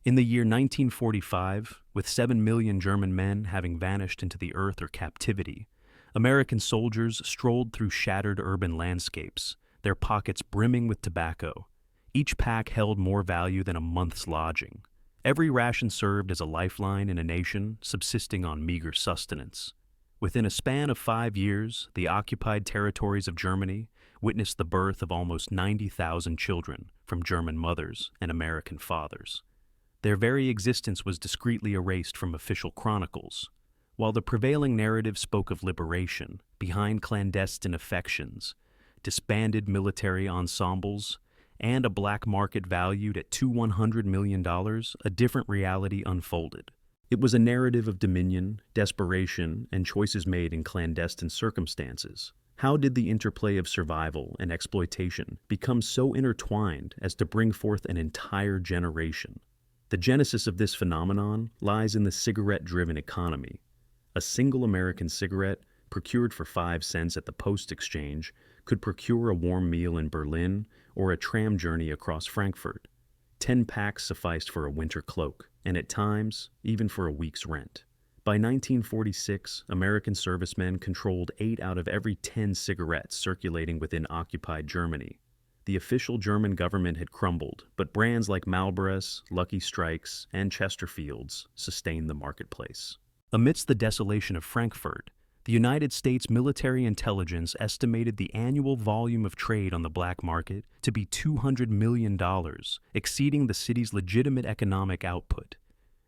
In the year 1945, with 7 million German men having vanished into the earth or captivity, American soldiers strolled through shattered urban landscapes, their pockets brimming with tobacco. Each pack held more value than a month's lodging. Every ration served as a lifeline in a nation subsisting on meager sustenance. Within a span of 5 years, the occupied territories of Germany witnessed the birth of almost 90,000 children from German mothers and American fathers. Their very existence was discreetly erased from official chronicles. While the prevailing narrative spoke of liberation, behind clandestine affections, disbanded military ensembles, and a black market valued at $100 million, a different reality unfolded. It was a narrative of dominion, desperation, and choices made in clandestine circumstances. How did the interplay of survival and exploitation become so intertwined as to bring forth an entire generation? The genesis of this phenomenon lies in the cigarette-driven economy. A single American cigarette, procured for 5 cents at the post exchange, could procure a warm meal in Berlin or a tram journey across Frankfurt. 10 packs sufficed for a winter cloak, and at times, even for a week's rent. By 1946, American servicemen controlled 8 out of every 10 cigarettes circulating within occupied Germany. The official German government had crumbled, but brands like Marlboros, Lucky Strikes, and Chesterfields sustained the marketplace. Amidst the desolation of Frankfurt, the United States military intelligence estimated the annual volume of trade on the black market to be $200 million, exceeding the city's legitimate economic output.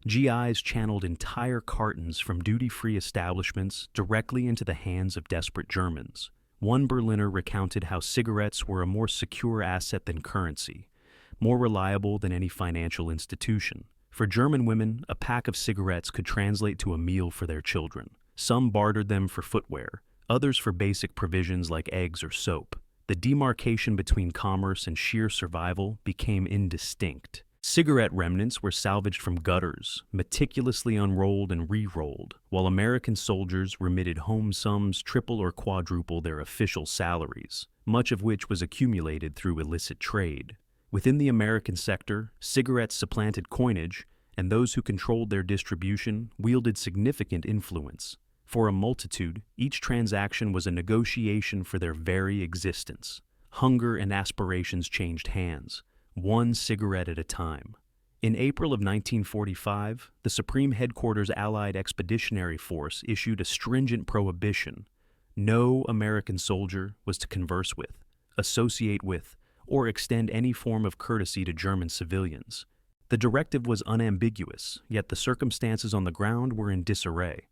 GIs channeled entire cartons from duty-free establishments directly into the hands of desperate Germans. One Berliner recounted how cigarettes were a more secure asset than currency, more reliable than any financial institution. For German women, a pack of cigarettes could translate to a meal for their children. Some bartered them for footwear, others for basic provisions like eggs or soap. The demarcation between commerce and sheer survival became indistinct. Cigarette remnants were salvaged from gutters, meticulously unrolled and re-rolled, while American soldiers remitted home sums triple or quadruple their official salaries, much of which was accumulated through illicit trade. Within the American sector, cigarettes supplanted coinage, and those who controlled their distribution wielded significant influence. For a multitude, each transaction was a negotiation for their very existence. Hunger and aspirations changed hands, one cigarette at a time. In April of 1945, the Supreme Headquarters Allied Expeditionary Force issued a stringent prohibition. No American soldier was to converse with, associate with, or extend any form of courtesy to German civilians. The directive was unambiguous, yet the circumstances on the ground were in disarray.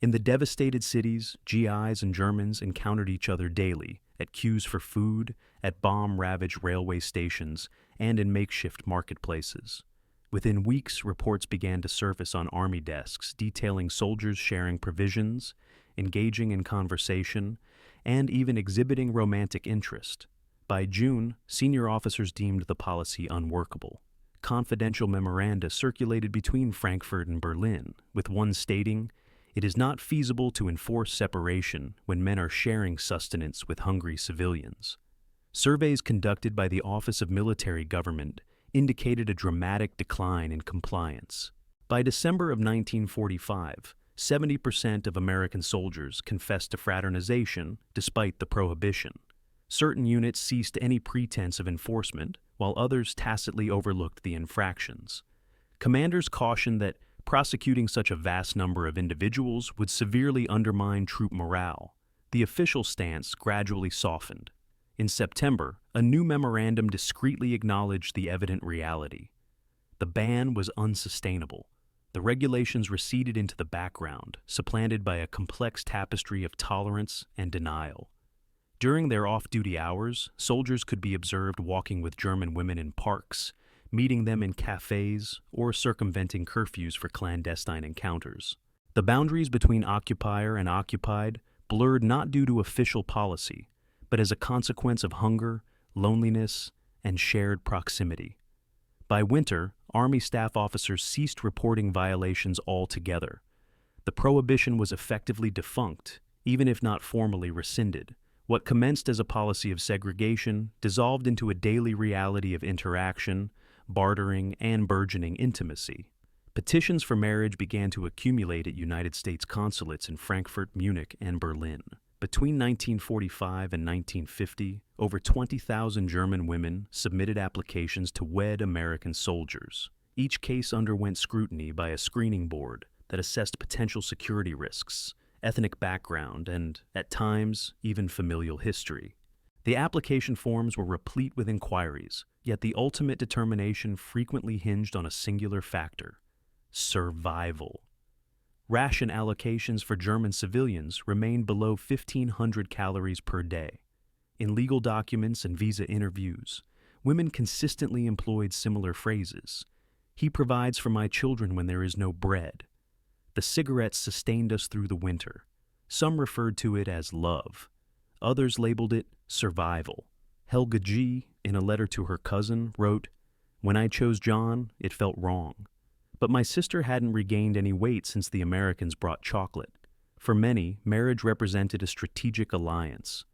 In the devastated cities, GIs and Germans encountered each other daily, at queues for food, at bomb-ravaged railway stations, and in makeshift marketplaces. Within weeks, reports began to surface on army desks detailing soldiers sharing provisions, engaging in conversation, and even exhibiting romantic interest. By June, senior officers deemed the policy unworkable. Confidential memoranda circulated between Frankfurt and Berlin, with one stating, "It is not feasible to enforce separation when men are sharing sustenance with hungry civilians." Surveys conducted by the Office of Military Government indicated a dramatic decline in compliance. By December of 1945, 70% of American soldiers confessed to fraternization despite the prohibition. Certain units ceased any pretense of enforcement, while others tacitly overlooked the infractions. Commanders cautioned that prosecuting such a vast number of individuals would severely undermine troop morale. The official stance gradually softened. In September, a new memorandum discreetly acknowledged the evident reality. The ban was unsustainable. The regulations receded into the background, supplanted by a complex tapestry of tolerance and denial. During their off-duty hours, soldiers could be observed walking with German women in parks, meeting them in cafes, or circumventing curfews for clandestine encounters. The boundaries between occupier and occupied blurred not due to official policy, but as a consequence of hunger, loneliness, and shared proximity. By winter, Army staff officers ceased reporting violations altogether. The prohibition was effectively defunct, even if not formally rescinded. What commenced as a policy of segregation dissolved into a daily reality of interaction, bartering, and burgeoning intimacy. Petitions for marriage began to accumulate at United States consulates in Frankfurt, Munich, and Berlin. Between 1945 and 1950, over 20,000 German women submitted applications to wed American soldiers. Each case underwent scrutiny by a screening board that assessed potential security risks, ethnic background, and, at times, even familial history. The application forms were replete with inquiries, yet the ultimate determination frequently hinged on a singular factor: survival. Ration allocations for German civilians remained below 1,500 calories per day. In legal documents and visa interviews, women consistently employed similar phrases. "He provides for my children when there is no bread." The cigarettes sustained us through the winter. Some referred to it as love. Others labeled it survival. Helga G., in a letter to her cousin, wrote, "When I chose John, it felt wrong. But my sister hadn't regained any weight since the Americans brought chocolate." For many, marriage represented a strategic alliance.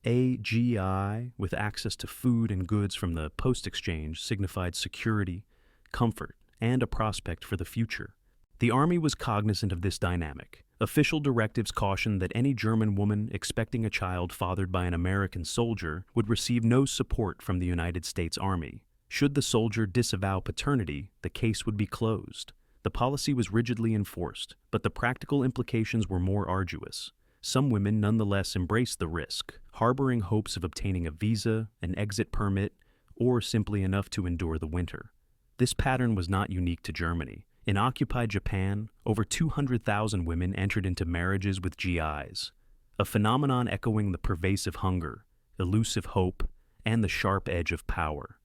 AGI, with access to food and goods from the post-exchange, signified security, comfort, and a prospect for the future. The army was cognizant of this dynamic. Official directives cautioned that any German woman expecting a child fathered by an American soldier would receive no support from the United States Army. Should the soldier disavow paternity, the case would be closed. The policy was rigidly enforced, but the practical implications were more arduous. Some women nonetheless embraced the risk, harboring hopes of obtaining a visa, an exit permit, or simply enough to endure the winter. This pattern was not unique to Germany. In occupied Japan, over 200,000 women entered into marriages with GIs, a phenomenon echoing the pervasive hunger, elusive hope, and the sharp edge of power.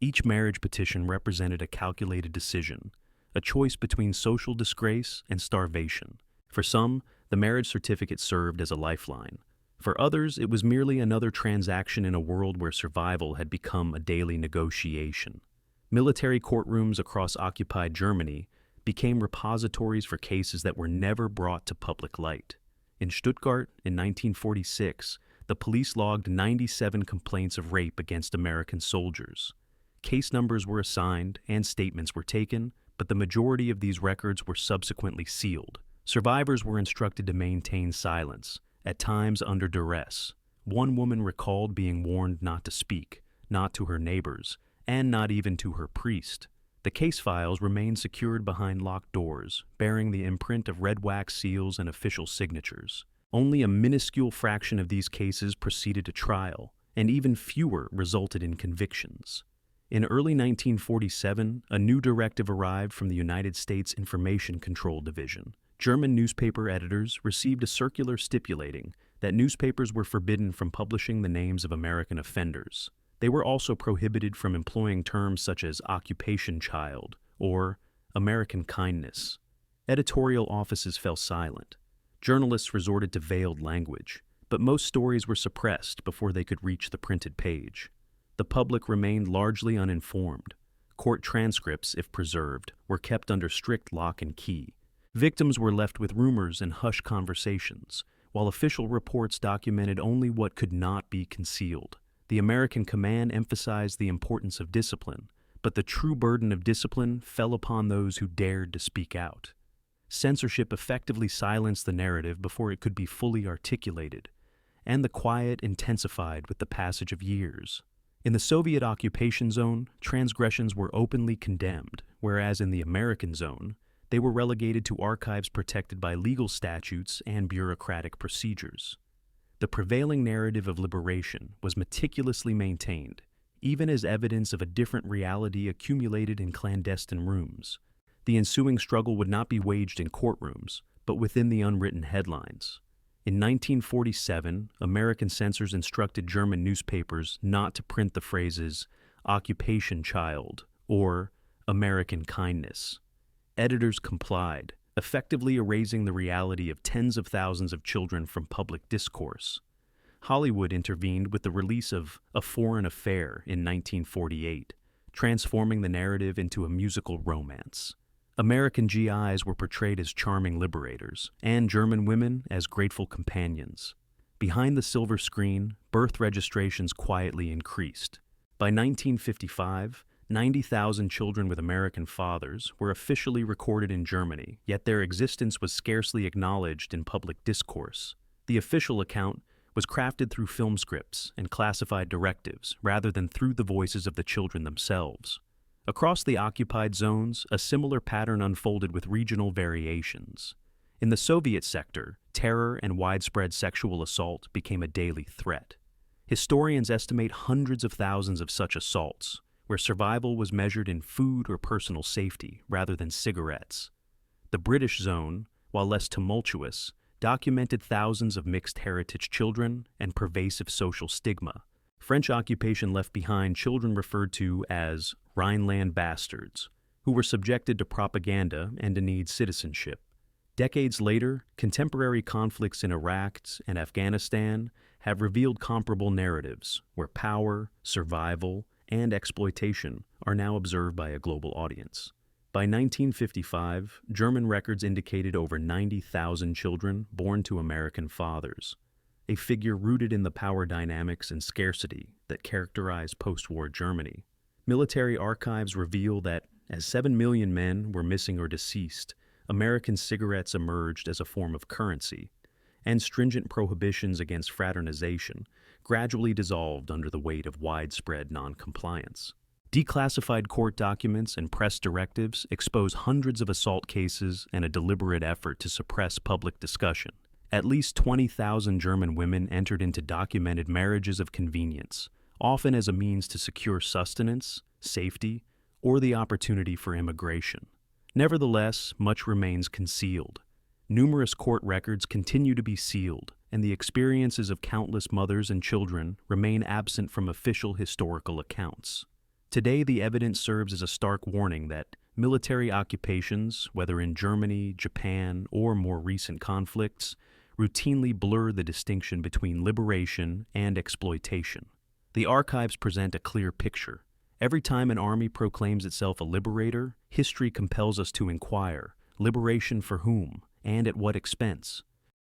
Each marriage petition represented a calculated decision, a choice between social disgrace and starvation. For some, the marriage certificate served as a lifeline. For others, it was merely another transaction in a world where survival had become a daily negotiation. Military courtrooms across occupied Germany became repositories for cases that were never brought to public light. In Stuttgart, in 1946, the police logged 97 complaints of rape against American soldiers. Case numbers were assigned and statements were taken, but the majority of these records were subsequently sealed. Survivors were instructed to maintain silence, at times under duress. One woman recalled being warned not to speak, not to her neighbors, and not even to her priest. The case files remained secured behind locked doors, bearing the imprint of red wax seals and official signatures. Only a minuscule fraction of these cases proceeded to trial, and even fewer resulted in convictions. In early 1947, a new directive arrived from the United States Information Control Division. German newspaper editors received a circular stipulating that newspapers were forbidden from publishing the names of American offenders. They were also prohibited from employing terms such as occupation child or American kindness. Editorial offices fell silent. Journalists resorted to veiled language, but most stories were suppressed before they could reach the printed page. The public remained largely uninformed. Court transcripts, if preserved, were kept under strict lock and key. Victims were left with rumors and hushed conversations, while official reports documented only what could not be concealed. The American command emphasized the importance of discipline, but the true burden of discipline fell upon those who dared to speak out. Censorship effectively silenced the narrative before it could be fully articulated, and the quiet intensified with the passage of years. In the Soviet occupation zone, transgressions were openly condemned, whereas in the American zone, they were relegated to archives protected by legal statutes and bureaucratic procedures. The prevailing narrative of liberation was meticulously maintained, even as evidence of a different reality accumulated in clandestine rooms. The ensuing struggle would not be waged in courtrooms, but within the unwritten headlines. In 1947, American censors instructed German newspapers not to print the phrases "occupation child" or "American kindness." Editors complied, effectively erasing the reality of tens of thousands of children from public discourse. Hollywood intervened with the release of A Foreign Affair in 1948, transforming the narrative into a musical romance. American GIs were portrayed as charming liberators, and German women as grateful companions. Behind the silver screen, birth registrations quietly increased. By 1955, 90,000 children with American fathers were officially recorded in Germany, yet their existence was scarcely acknowledged in public discourse. The official account was crafted through film scripts and classified directives rather than through the voices of the children themselves. Across the occupied zones, a similar pattern unfolded with regional variations. In the Soviet sector, terror and widespread sexual assault became a daily threat. Historians estimate hundreds of thousands of such assaults, where survival was measured in food or personal safety rather than cigarettes. The British zone, while less tumultuous, documented thousands of mixed heritage children and pervasive social stigma. French occupation left behind children referred to as Rhineland bastards, who were subjected to propaganda and denied citizenship. Decades later, contemporary conflicts in Iraq and Afghanistan have revealed comparable narratives where power, survival, and exploitation are now observed by a global audience. By 1955, German records indicated over 90,000 children born to American fathers, a figure rooted in the power dynamics and scarcity that characterized post-war Germany. Military archives reveal that as 7 million men were missing or deceased, American cigarettes emerged as a form of currency, and stringent prohibitions against fraternization gradually dissolved under the weight of widespread noncompliance. Declassified court documents and press directives expose hundreds of assault cases and a deliberate effort to suppress public discussion. At least 20,000 German women entered into documented marriages of convenience, often as a means to secure sustenance, safety, or the opportunity for immigration. Nevertheless, much remains concealed. Numerous court records continue to be sealed, and the experiences of countless mothers and children remain absent from official historical accounts. Today, the evidence serves as a stark warning that military occupations, whether in Germany, Japan, or more recent conflicts, routinely blur the distinction between liberation and exploitation. The archives present a clear picture. Every time an army proclaims itself a liberator, history compels us to inquire, liberation for whom, and at what expense?